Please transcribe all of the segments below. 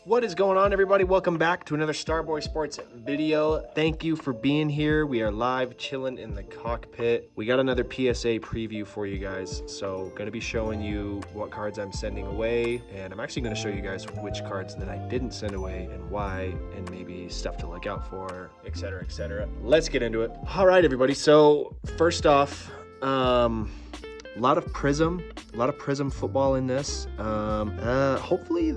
What is going on, everybody? Welcome back to another Starboy Sports video. Thank you for being here. We are live chilling in the cockpit. We got another PSA preview for you guys. So gonna be showing you what cards I'm sending away, and I'm actually gonna show you guys which cards that I didn't send away and why, and maybe stuff to look out for, etc, etc. Let's get into it. All right, everybody. So first off, a lot of Prism football in this. Hopefully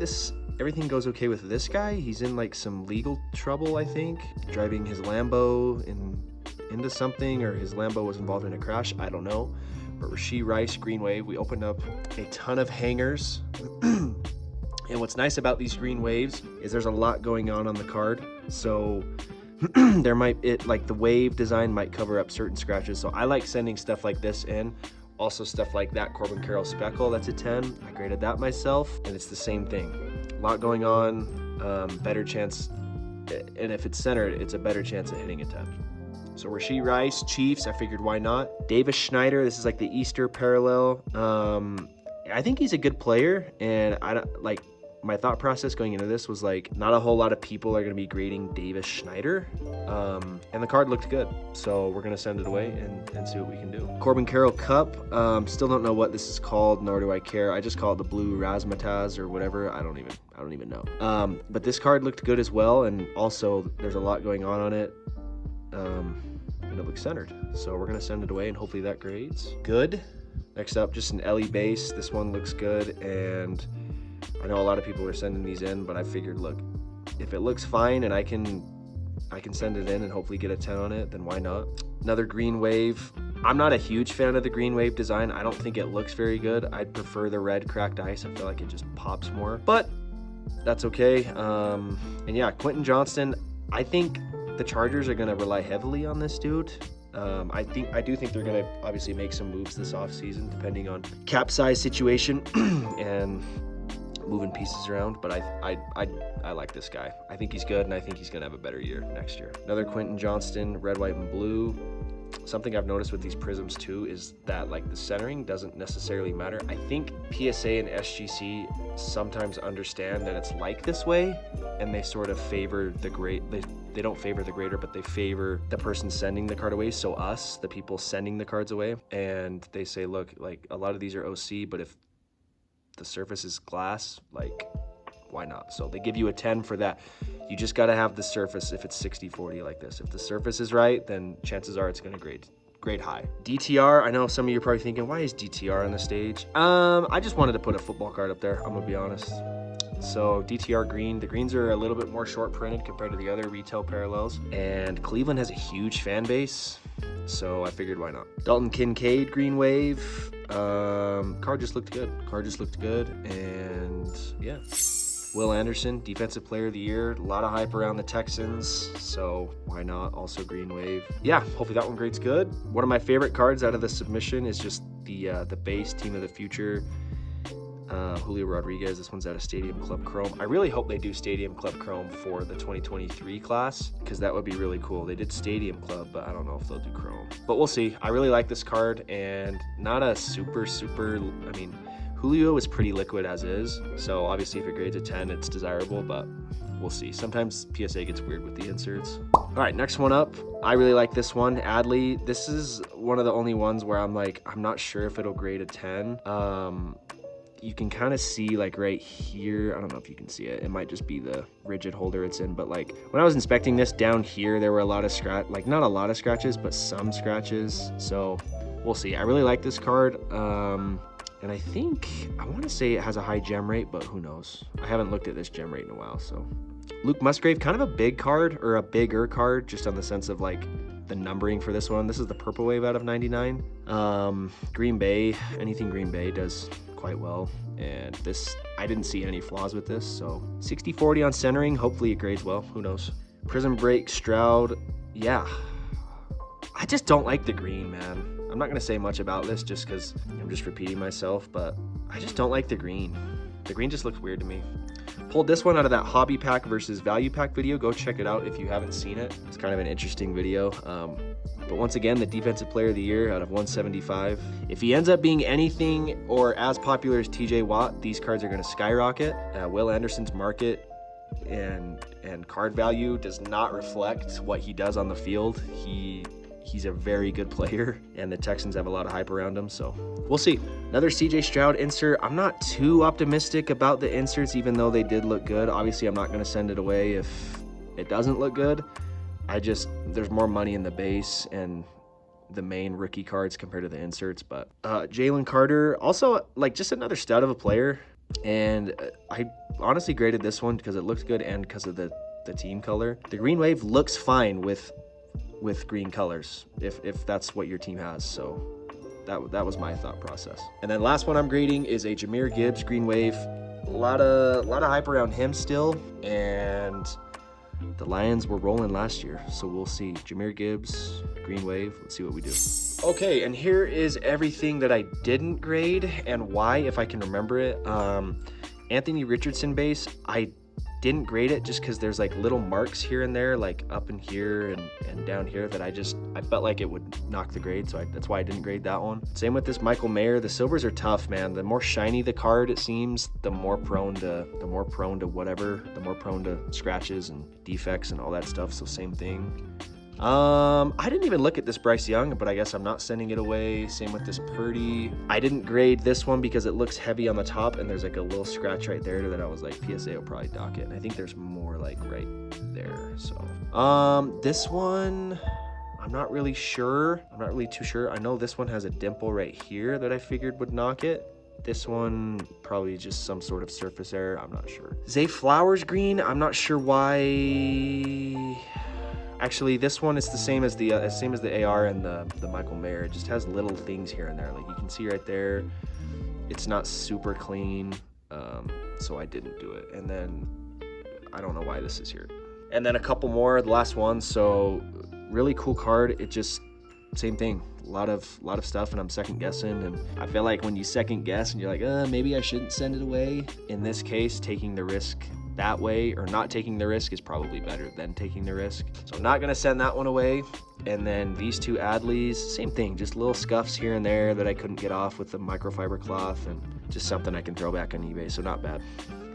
everything goes okay with this guy. He's in like some legal trouble, I think, driving his Lambo into something, or his Lambo was involved in a crash. I don't know. But Rasheed Rice, Green Wave, we opened up a ton of hangers. And what's nice about these Green Waves is there's a lot going on the card. So the wave design might cover up certain scratches. So I like sending stuff like this in. Also stuff like that Corbin Carroll Speckle, that's a 10. I graded that myself, and it's the same thing. A lot going on, better chance, and if it's centered, it's a better chance of hitting a 10. So Rasheed Rice, Chiefs, I figured why not. Davis Schneider, this is like the Easter parallel. I think he's a good player, and my thought process going into this was like, not a whole lot of people are gonna be grading Davis Schneider. And the card looked good. So we're gonna send it away and see what we can do. Corbin Carroll Cup, still don't know what this is called, nor do I care. I just call it the blue razzmatazz or whatever. I don't even know. But this card looked good as well. And also there's a lot going on it. And it looks centered. So we're gonna send it away and hopefully that grades good. Next up, just an LE base. This one looks good, and I know a lot of people are sending these in, but I figured, look, if it looks fine and I can send it in and hopefully get a 10 on it, then why not? Another Green Wave. I'm not a huge fan of the Green Wave design. I don't think it looks very good. I'd prefer the red cracked ice. I feel like it just pops more, but that's okay. And yeah, Quentin Johnston. I think the Chargers are gonna rely heavily on this dude. I do think they're gonna obviously make some moves this offseason, depending on cap size situation and moving pieces around, but I like this guy. I think he's good, and I think he's gonna have a better year next year. Another Quentin Johnston, red, white, and blue. Something I've noticed with these prisms too is that like the centering doesn't necessarily matter. I think PSA and SGC sometimes understand that it's like this way, and they sort of favor the great. They don't favor the grader, but they favor the person sending the card away. So us, the people sending the cards away, and they say, look, like a lot of these are OC, but if the surface is glass, like why not? So they give you a 10 for that. You just got to have the surface. If it's 60-40 like this, if the surface is right, then chances are it's going to grade high. DTR, I know some of you are probably thinking, why is DTR on the stage? I just wanted to put a football card up there, I'm gonna be honest. So DTR green, the greens are a little bit more short printed compared to the other retail parallels, and Cleveland has a huge fan base, so I figured why not. Dalton Kincaid, Green Wave. Card just looked good, and yeah. Will Anderson, Defensive Player of the Year. A lot of hype around the Texans, so why not? Also Green Wave. Yeah, hopefully that one grades good. One of my favorite cards out of the submission is just the base Team of the Future. Julio Rodriguez, this one's out of Stadium Club Chrome. I really hope they do Stadium Club Chrome for the 2023 class, because that would be really cool. They did Stadium Club, but I don't know if they'll do Chrome. But we'll see. I really like this card, and not a super, I mean, Julio is pretty liquid as is, so obviously if it grades a 10, it's desirable, but we'll see. Sometimes PSA gets weird with the inserts. All right, next one up. I really like this one, Adley. This is one of the only ones where I'm like, I'm not sure if it'll grade a 10. You can kind of see like right here, I don't know if you can see it. It might just be the rigid holder it's in, but like when I was inspecting this down here, there were a lot of not a lot of scratches, but some scratches. So we'll see. I really like this card. And I want to say it has a high gem rate, but who knows? I haven't looked at this gem rate in a while, so. Luke Musgrave, kind of a big card, or a bigger card, just on the sense of like the numbering for this one. This is the purple wave out of 99. Green Bay, anything Green Bay does quite well. And this, I didn't see any flaws with this, so 60-40 on centering. Hopefully it grades well, who knows? Prism Break, Stroud, yeah. I just don't like the green, man. I'm not gonna say much about this just because I'm just repeating myself, but I just don't like the green. The green just looks weird to me. Pulled this one out of that hobby pack versus value pack video. Go check it out if you haven't seen it. It's kind of an interesting video. But once again, the Defensive Player of the Year out of 175. If he ends up being anything or as popular as TJ Watt, these cards are going to skyrocket. Will Anderson's market and card value does not reflect what he does on the field. He's a very good player, and the Texans have a lot of hype around him, so we'll see. Another CJ Stroud insert. I'm not too optimistic about the inserts, even though they did look good. Obviously, I'm not going to send it away if it doesn't look good. There's more money in the base and the main rookie cards compared to the inserts. But Jalen Carter, also like just another stud of a player, and I honestly graded this one because it looks good and because of the team color. The green wave looks fine with green colors if that's what your team has, so that was my thought process. And then last one I'm grading is a Jahmyr Gibbs green wave. A lot of hype around him still, and the Lions were rolling last year, so we'll see. Jahmyr Gibbs green wave, let's see what we do. Okay, and here is everything that I didn't grade and why, if I can remember it. Anthony Richardson base, I didn't grade it just because there's like little marks here and there, like up in here and down here, that I felt like it would knock the grade, so that's why I didn't grade that one. Same with this Michael Mayer. The silvers are tough, man. The more shiny the card, it seems, the more prone to whatever, the more prone to scratches and defects and all that stuff. So same thing. I didn't even look at this Bryce Young, but I guess I'm not sending it away. Same with this Purdy. I didn't grade this one because it looks heavy on the top and there's like a little scratch right there that I was like, PSA will probably dock it. And I think there's more like right there. So, this one, I'm not really sure. I'm not really too sure. I know this one has a dimple right here that I figured would knock it. This one, probably just some sort of surface error. I'm not sure. Zay Flowers green, I'm not sure why. Actually, this one is the same as the AR and the Michael Mayer. It just has little things here and there. Like you can see right there, it's not super clean, so I didn't do it. And then I don't know why this is here. And then a couple more, the last one. So really cool card. It just same thing. A lot of stuff, and I'm second guessing. And I feel like when you second guess and you're like, maybe I shouldn't send it away. In this case, taking the risk that way or not taking the risk is probably better than taking the risk. So I'm not gonna send that one away. And then these two Adleys, same thing, just little scuffs here and there that I couldn't get off with the microfiber cloth, and just something I can throw back on eBay, so not bad.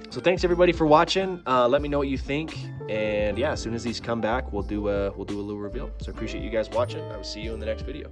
So thanks everybody for watching. Let me know what you think, and yeah, as soon as these come back, we'll do a little reveal. So I appreciate you guys watching. I will see you in the next video.